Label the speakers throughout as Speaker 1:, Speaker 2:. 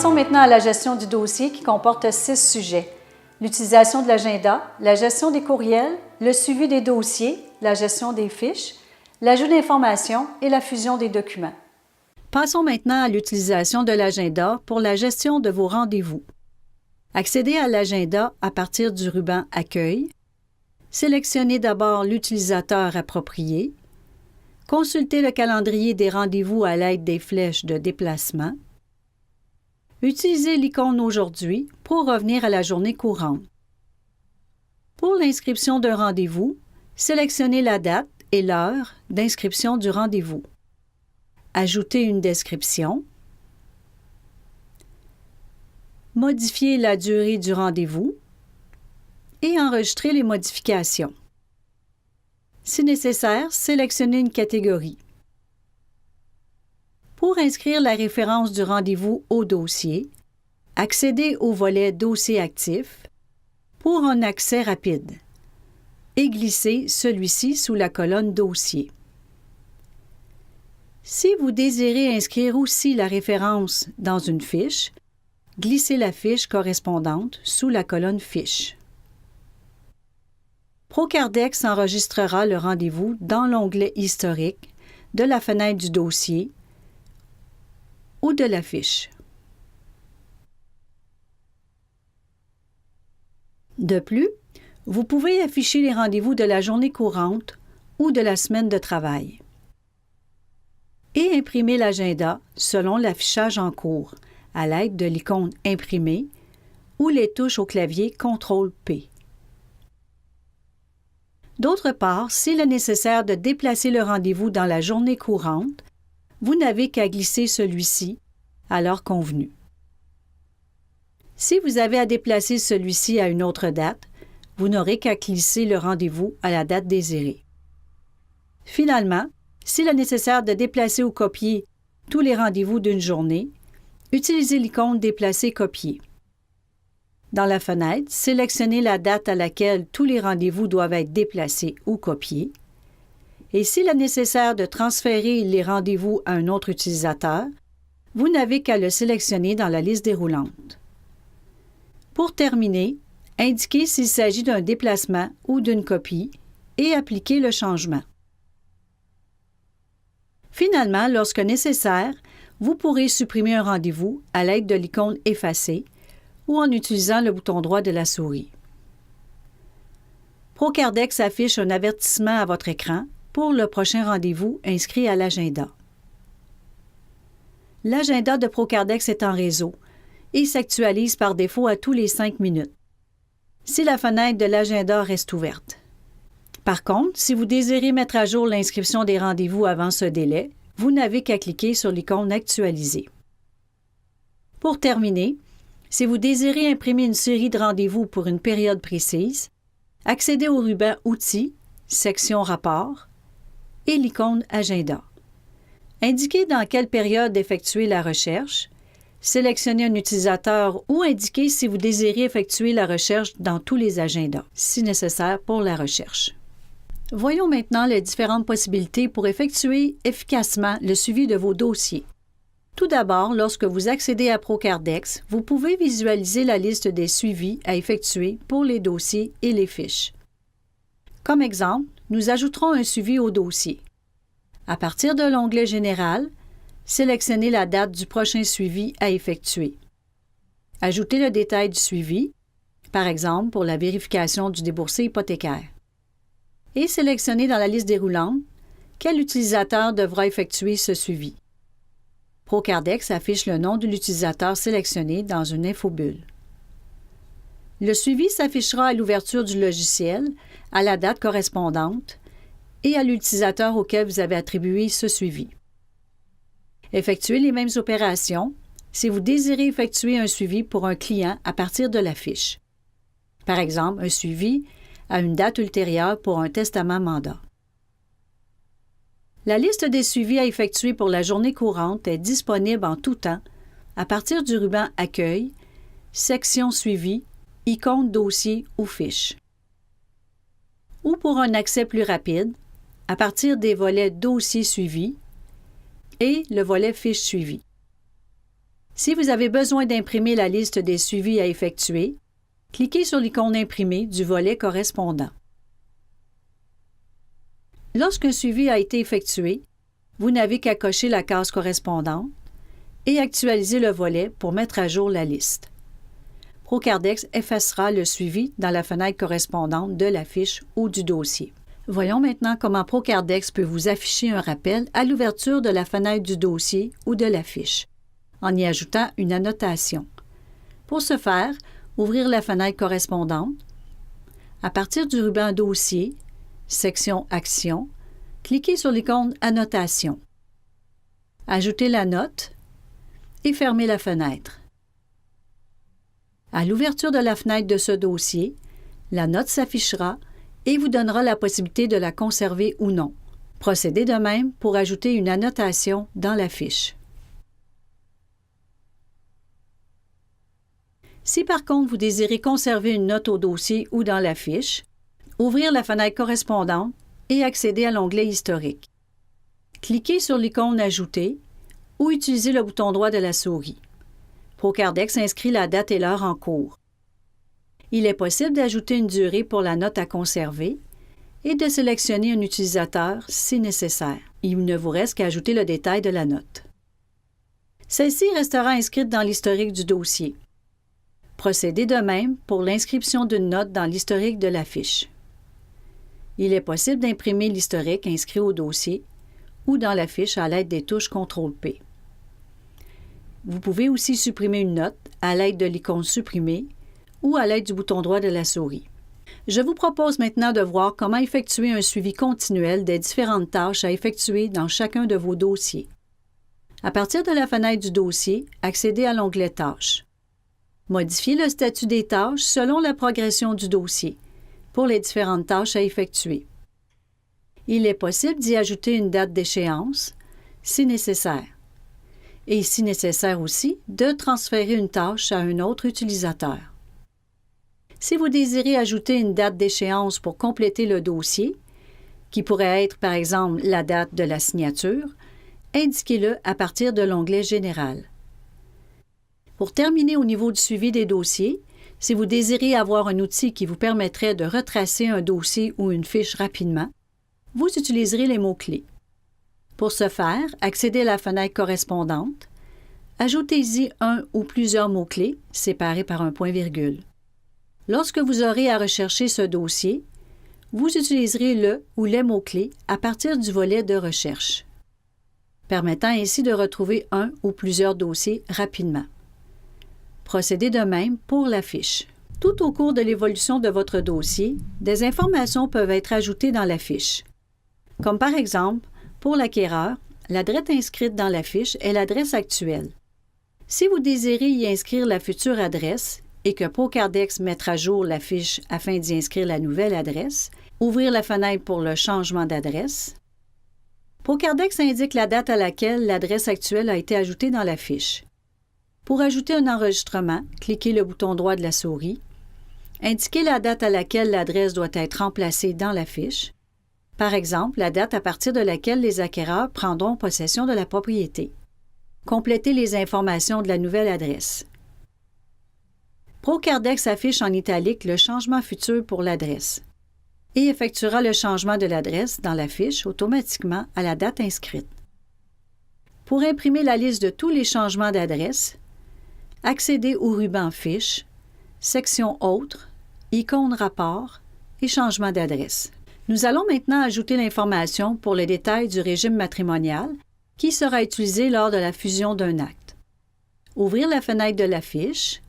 Speaker 1: Passons maintenant à la gestion du dossier qui comporte 6 sujets. L'utilisation de l'agenda, la gestion des courriels, le suivi des dossiers, la gestion des fiches, l'ajout d'informations et la fusion des documents. Passons maintenant à l'utilisation de l'agenda pour la gestion de vos rendez-vous. Accédez à l'agenda à partir du ruban Accueil. Sélectionnez d'abord l'utilisateur approprié. Consultez le calendrier des rendez-vous à l'aide des flèches de déplacement. Utilisez l'icône Aujourd'hui pour revenir à la journée courante. Pour l'inscription d'un rendez-vous, sélectionnez la date et l'heure d'inscription du rendez-vous. Ajoutez une description. Modifiez la durée du rendez-vous et enregistrez les modifications. Si nécessaire, sélectionnez une catégorie. Pour inscrire la référence du rendez-vous au dossier, accédez au volet Dossier actif pour un accès rapide et glissez celui-ci sous la colonne Dossier. Si vous désirez inscrire aussi la référence dans une fiche, glissez la fiche correspondante sous la colonne Fiches. Procardex enregistrera le rendez-vous dans l'onglet Historique de la fenêtre du dossier ou de la fiche. De plus, vous pouvez afficher les rendez-vous de la journée courante ou de la semaine de travail et imprimer l'agenda selon l'affichage en cours à l'aide de l'icône Imprimer ou les touches au clavier CTRL-P. D'autre part, s'il est nécessaire de déplacer le rendez-vous dans la journée courante, vous n'avez qu'à glisser celui-ci à l'heure convenue. Si vous avez à déplacer celui-ci à une autre date, vous n'aurez qu'à glisser le rendez-vous à la date désirée. Finalement, s'il est nécessaire de déplacer ou copier tous les rendez-vous d'une journée, utilisez l'icône Déplacer-copier. Dans la fenêtre, sélectionnez la date à laquelle tous les rendez-vous doivent être déplacés ou copiés. Et s'il est nécessaire de transférer les rendez-vous à un autre utilisateur, vous n'avez qu'à le sélectionner dans la liste déroulante. Pour terminer, indiquez s'il s'agit d'un déplacement ou d'une copie et appliquez le changement. Finalement, lorsque nécessaire, vous pourrez supprimer un rendez-vous à l'aide de l'icône Effacer ou en utilisant le bouton droit de la souris. Procardex affiche un avertissement à votre écran pour le prochain rendez-vous inscrit à l'agenda. L'agenda de Procardex est en réseau et s'actualise par défaut à tous les 5 minutes, si la fenêtre de l'agenda reste ouverte. Par contre, si vous désirez mettre à jour l'inscription des rendez-vous avant ce délai, vous n'avez qu'à cliquer sur l'icône Actualiser. Pour terminer, si vous désirez imprimer une série de rendez-vous pour une période précise, accédez au ruban Outils, section Rapport et l'icône Agenda. Indiquez dans quelle période effectuer la recherche, sélectionnez un utilisateur ou indiquez si vous désirez effectuer la recherche dans tous les agendas, si nécessaire pour la recherche. Voyons maintenant les différentes possibilités pour effectuer efficacement le suivi de vos dossiers. Tout d'abord, lorsque vous accédez à Procardex, vous pouvez visualiser la liste des suivis à effectuer pour les dossiers et les fiches. Comme exemple, nous ajouterons un suivi au dossier. À partir de l'onglet Général, sélectionnez la date du prochain suivi à effectuer. Ajoutez le détail du suivi, par exemple pour la vérification du déboursé hypothécaire. Et sélectionnez dans la liste déroulante quel utilisateur devra effectuer ce suivi. Procardex affiche le nom de l'utilisateur sélectionné dans une infobulle. Le suivi s'affichera à l'ouverture du logiciel, à la date correspondante et à l'utilisateur auquel vous avez attribué ce suivi. Effectuez les mêmes opérations si vous désirez effectuer un suivi pour un client à partir de la fiche. Par exemple, un suivi à une date ultérieure pour un testament mandat. La liste des suivis à effectuer pour la journée courante est disponible en tout temps à partir du ruban Accueil, section Suivi, icône Dossier ou Fiche. Ou pour un accès plus rapide, à partir des volets Dossier suivi et le volet Fiche suivi. Si vous avez besoin d'imprimer la liste des suivis à effectuer, cliquez sur l'icône imprimée du volet correspondant. Lorsqu'un suivi a été effectué, vous n'avez qu'à cocher la case correspondante et actualiser le volet pour mettre à jour la liste. Procardex effacera le suivi dans la fenêtre correspondante de la fiche ou du dossier. Voyons maintenant comment Procardex peut vous afficher un rappel à l'ouverture de la fenêtre du dossier ou de la fiche, en y ajoutant une annotation. Pour ce faire, ouvrir la fenêtre correspondante. À partir du ruban Dossier, section Actions, cliquez sur l'icône Annotation. Ajoutez la note et fermez la fenêtre. À l'ouverture de la fenêtre de ce dossier, la note s'affichera et vous donnera la possibilité de la conserver ou non. Procédez de même pour ajouter une annotation dans la fiche. Si par contre vous désirez conserver une note au dossier ou dans la fiche, ouvrir la fenêtre correspondante et accéder à l'onglet Historique. Cliquez sur l'icône Ajouter ou utilisez le bouton droit de la souris. Procardex inscrit la date et l'heure en cours. Il est possible d'ajouter une durée pour la note à conserver et de sélectionner un utilisateur si nécessaire. Il ne vous reste qu'à ajouter le détail de la note. Celle-ci restera inscrite dans l'historique du dossier. Procédez de même pour l'inscription d'une note dans l'historique de la fiche. Il est possible d'imprimer l'historique inscrit au dossier ou dans la fiche à l'aide des touches CTRL-P. Vous pouvez aussi supprimer une note à l'aide de l'icône Supprimer ou à l'aide du bouton droit de la souris. Je vous propose maintenant de voir comment effectuer un suivi continuel des différentes tâches à effectuer dans chacun de vos dossiers. À partir de la fenêtre du dossier, accédez à l'onglet Tâches. Modifiez le statut des tâches selon la progression du dossier pour les différentes tâches à effectuer. Il est possible d'y ajouter une date d'échéance, si nécessaire. Et si nécessaire aussi, de transférer une tâche à un autre utilisateur. Si vous désirez ajouter une date d'échéance pour compléter le dossier, qui pourrait être par exemple la date de la signature, indiquez-le à partir de l'onglet Général. Pour terminer au niveau du suivi des dossiers, si vous désirez avoir un outil qui vous permettrait de retracer un dossier ou une fiche rapidement, vous utiliserez les mots-clés. Pour ce faire, accédez à la fenêtre correspondante, ajoutez-y un ou plusieurs mots-clés séparés par un point-virgule. Lorsque vous aurez à rechercher ce dossier, vous utiliserez le ou les mots-clés à partir du volet de recherche, permettant ainsi de retrouver un ou plusieurs dossiers rapidement. Procédez de même pour la fiche. Tout au cours de l'évolution de votre dossier, des informations peuvent être ajoutées dans la fiche. Comme par exemple, pour l'acquéreur, l'adresse inscrite dans la fiche est l'adresse actuelle. Si vous désirez y inscrire la future adresse et que Procardex mette à jour la fiche afin d'y inscrire la nouvelle adresse, ouvrir la fenêtre pour le changement d'adresse. Procardex indique la date à laquelle l'adresse actuelle a été ajoutée dans la fiche. Pour ajouter un enregistrement, cliquez le bouton droit de la souris. Indiquez la date à laquelle l'adresse doit être remplacée dans la fiche. Par exemple, la date à partir de laquelle les acquéreurs prendront possession de la propriété. Complétez les informations de la nouvelle adresse. Procardex affiche en italique le changement futur pour l'adresse et effectuera le changement de l'adresse dans la fiche automatiquement à la date inscrite. Pour imprimer la liste de tous les changements d'adresse, accédez au ruban Fiches, section Autres, icône Rapport et Changement d'adresse. Nous allons maintenant ajouter l'information pour le détail du régime matrimonial qui sera utilisé lors de la fusion d'un acte. Ouvrir la fenêtre de la fiche,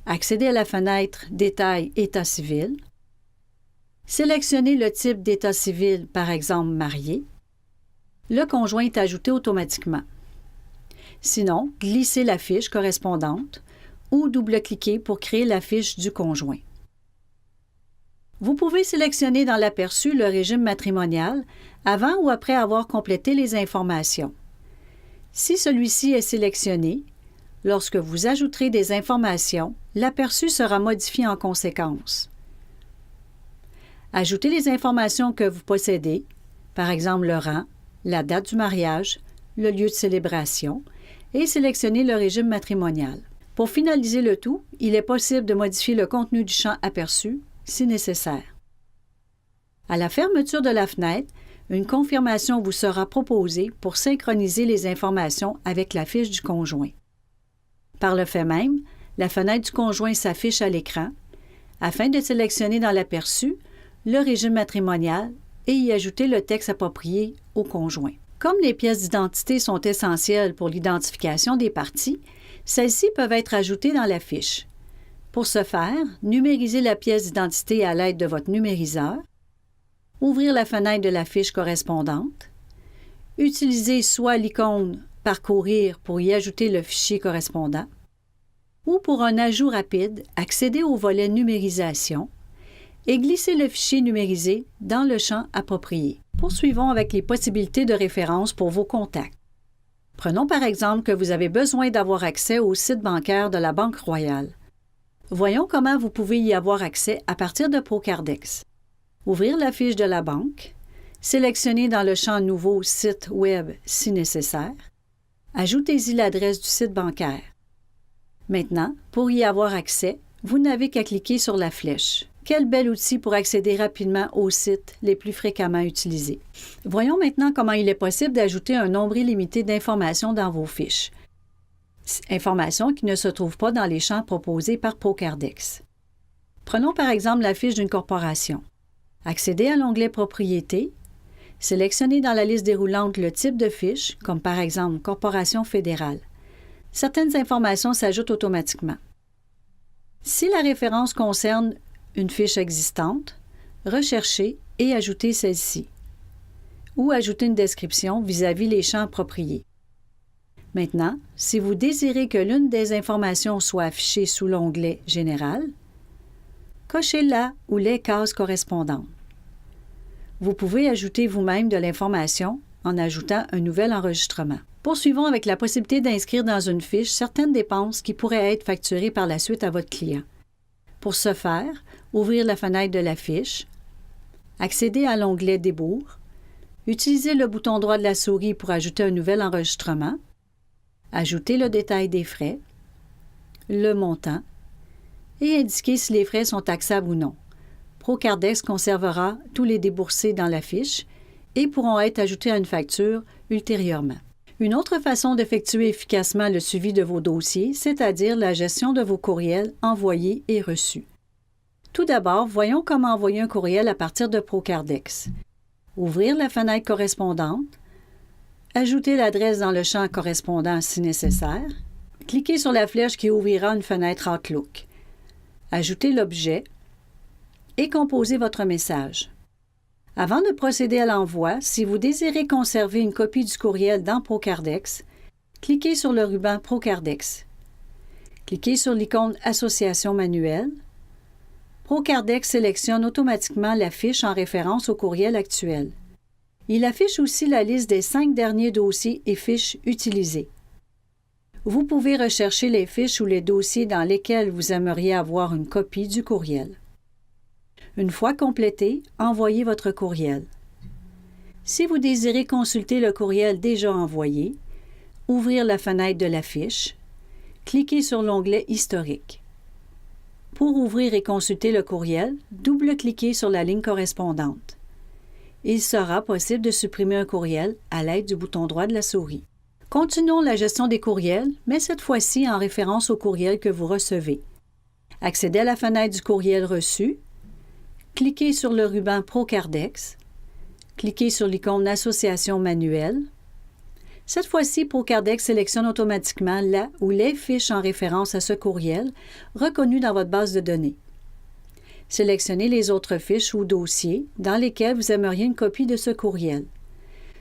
Speaker 1: accéder à la fenêtre Détail État civil, sélectionner le type d'état civil, par exemple marié. Le conjoint est ajouté automatiquement. Sinon, glissez la fiche correspondante ou double-cliquez pour créer la fiche du conjoint. Vous pouvez sélectionner dans l'aperçu le régime matrimonial avant ou après avoir complété les informations. Si celui-ci est sélectionné, lorsque vous ajouterez des informations, l'aperçu sera modifié en conséquence. Ajoutez les informations que vous possédez, par exemple le rang, la date du mariage, le lieu de célébration, et sélectionnez le régime matrimonial. Pour finaliser le tout, il est possible de modifier le contenu du champ aperçu si nécessaire. À la fermeture de la fenêtre, une confirmation vous sera proposée pour synchroniser les informations avec la fiche du conjoint. Par le fait même, la fenêtre du conjoint s'affiche à l'écran afin de sélectionner dans l'aperçu le régime matrimonial et y ajouter le texte approprié au conjoint. Comme les pièces d'identité sont essentielles pour l'identification des parties, celles-ci peuvent être ajoutées dans la fiche. Pour ce faire, numérisez la pièce d'identité à l'aide de votre numériseur, ouvrir la fenêtre de la fiche correspondante, utilisez soit l'icône « Parcourir » pour y ajouter le fichier correspondant, ou pour un ajout rapide, accédez au volet « Numérisation » et glissez le fichier numérisé dans le champ approprié. Poursuivons avec les possibilités de référence pour vos contacts. Prenons par exemple que vous avez besoin d'avoir accès au site bancaire de la Banque Royale. Voyons comment vous pouvez y avoir accès à partir de Procardex. Ouvrir la fiche de la banque, sélectionnez dans le champ « Nouveau site Web » si nécessaire, ajoutez-y l'adresse du site bancaire. Maintenant, pour y avoir accès, vous n'avez qu'à cliquer sur la flèche. Quel bel outil pour accéder rapidement aux sites les plus fréquemment utilisés. Voyons maintenant comment il est possible d'ajouter un nombre illimité d'informations dans vos fiches. Informations qui ne se trouvent pas dans les champs proposés par Procardex. Prenons par exemple la fiche d'une corporation. Accédez à l'onglet « Propriétés », sélectionnez dans la liste déroulante le type de fiche, comme par exemple « Corporation fédérale ». Certaines informations s'ajoutent automatiquement. Si la référence concerne une fiche existante, recherchez et ajoutez celle-ci, ou ajoutez une description vis-à-vis les champs appropriés. Maintenant, si vous désirez que l'une des informations soit affichée sous l'onglet « Général », cochez la ou les cases correspondantes. Vous pouvez ajouter vous-même de l'information en ajoutant un nouvel enregistrement. Poursuivons avec la possibilité d'inscrire dans une fiche certaines dépenses qui pourraient être facturées par la suite à votre client. Pour ce faire, ouvrir la fenêtre de la fiche, accéder à l'onglet « Débours », utilisez le bouton droit de la souris pour ajouter un nouvel enregistrement, ajouter le détail des frais, le montant et indiquer si les frais sont taxables ou non. Procardex conservera tous les déboursés dans la fiche et pourront être ajoutés à une facture ultérieurement. Une autre façon d'effectuer efficacement le suivi de vos dossiers, c'est-à-dire la gestion de vos courriels envoyés et reçus. Tout d'abord, voyons comment envoyer un courriel à partir de Procardex. Ouvrir la fenêtre correspondante, ajouter l'adresse dans le champ correspondant si nécessaire, cliquez sur la flèche qui ouvrira une fenêtre Outlook. Ajoutez l'objet et composez votre message. Avant de procéder à l'envoi, si vous désirez conserver une copie du courriel dans Procardex, cliquez sur le ruban Procardex. Cliquez sur l'icône Association manuelle. Procardex sélectionne automatiquement la fiche en référence au courriel actuel. Il affiche aussi la liste des 5 derniers dossiers et fiches utilisés. Vous pouvez rechercher les fiches ou les dossiers dans lesquels vous aimeriez avoir une copie du courriel. Une fois complété, envoyez votre courriel. Si vous désirez consulter le courriel déjà envoyé, ouvrir la fenêtre de la fiche, cliquez sur l'onglet « Historique ». Pour ouvrir et consulter le courriel, double-cliquez sur la ligne correspondante. Il sera possible de supprimer un courriel à l'aide du bouton droit de la souris. Continuons la gestion des courriels, mais cette fois-ci en référence au courriel que vous recevez. Accédez à la fenêtre du courriel reçu, cliquez sur le ruban Procardex, cliquez sur l'icône Association manuelle. Cette fois-ci, Procardex sélectionne automatiquement la ou les fiches en référence à ce courriel reconnues dans votre base de données. Sélectionnez les autres fiches ou dossiers dans lesquels vous aimeriez une copie de ce courriel.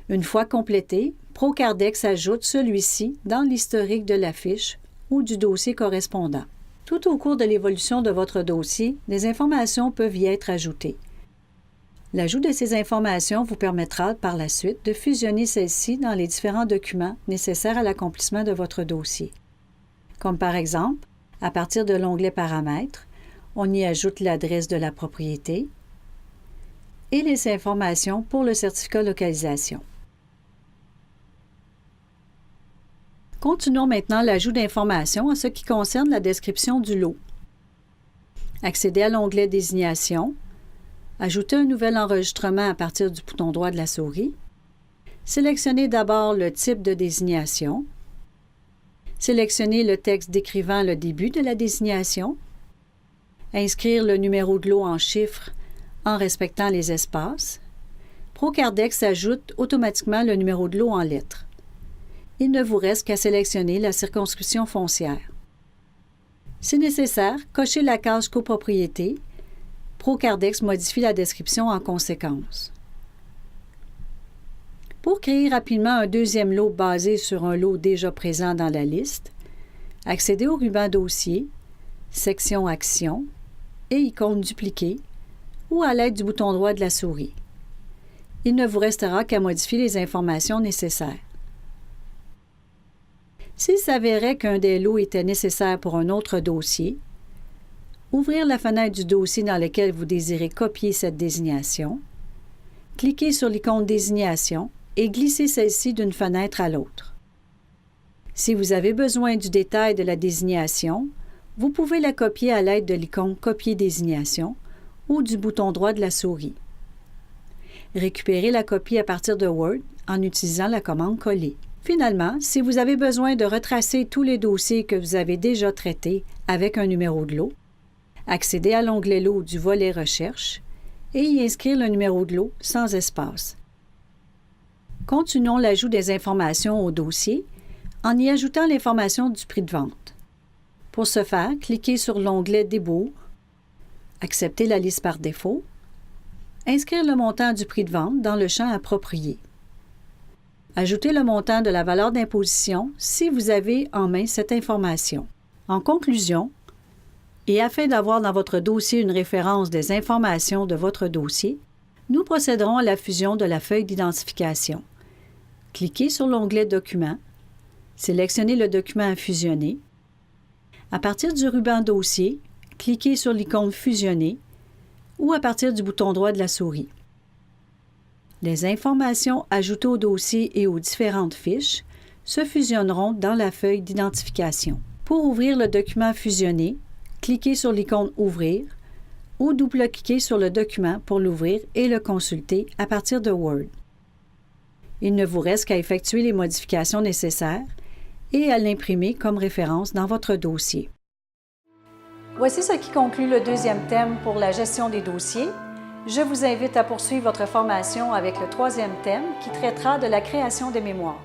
Speaker 1: Une fois complété, Procardex ajoute celui-ci dans l'historique de la fiche ou du dossier correspondant. Tout au cours de l'évolution de votre dossier, des informations peuvent y être ajoutées. L'ajout de ces informations vous permettra par la suite de fusionner celles-ci dans les différents documents nécessaires à l'accomplissement de votre dossier. Comme par exemple, à partir de l'onglet « Paramètres », on y ajoute l'adresse de la propriété et les informations pour le certificat localisation. Continuons maintenant l'ajout d'informations en ce qui concerne la description du lot. Accédez à l'onglet Désignation. Ajoutez un nouvel enregistrement à partir du bouton droit de la souris. Sélectionnez d'abord le type de désignation. Sélectionnez le texte décrivant le début de la désignation. Inscrire le numéro de lot en chiffres en respectant les espaces. ProCardex ajoute automatiquement le numéro de lot en lettres. Il ne vous reste qu'à sélectionner la circonscription foncière. Si nécessaire, cochez la case Copropriété. ProCardex modifie la description en conséquence. Pour créer rapidement un deuxième lot basé sur un lot déjà présent dans la liste, accédez au ruban Dossier, section Actions et icône Dupliquer ou à l'aide du bouton droit de la souris. Il ne vous restera qu'à modifier les informations nécessaires. S'il s'avérait qu'un des lots était nécessaire pour un autre dossier, ouvrir la fenêtre du dossier dans lequel vous désirez copier cette désignation, cliquez sur l'icône Désignation et glissez celle-ci d'une fenêtre à l'autre. Si vous avez besoin du détail de la désignation, vous pouvez la copier à l'aide de l'icône Copier désignation ou du bouton droit de la souris. Récupérez la copie à partir de Word en utilisant la commande Coller. Finalement, si vous avez besoin de retracer tous les dossiers que vous avez déjà traités avec un numéro de lot, accédez à l'onglet Lot du volet Recherche et y inscrire le numéro de lot sans espace. Continuons l'ajout des informations au dossier en y ajoutant l'information du prix de vente. Pour ce faire, cliquez sur l'onglet Débours, acceptez la liste par défaut, inscrire le montant du prix de vente dans le champ approprié. Ajoutez le montant de la valeur d'imposition si vous avez en main cette information. En conclusion, et afin d'avoir dans votre dossier une référence des informations de votre dossier, nous procéderons à la fusion de la feuille d'identification. Cliquez sur l'onglet Documents, sélectionnez le document à fusionner. À partir du ruban Dossier, cliquez sur l'icône Fusionner ou à partir du bouton droit de la souris. Les informations ajoutées au dossier et aux différentes fiches se fusionneront dans la feuille d'identification. Pour ouvrir le document fusionné, cliquez sur l'icône Ouvrir ou double-cliquez sur le document pour l'ouvrir et le consulter à partir de Word. Il ne vous reste qu'à effectuer les modifications nécessaires et à l'imprimer comme référence dans votre dossier. Voici ce qui conclut le deuxième thème pour la gestion des dossiers. Je vous invite à poursuivre votre formation avec le troisième thème qui traitera de la création des mémoires.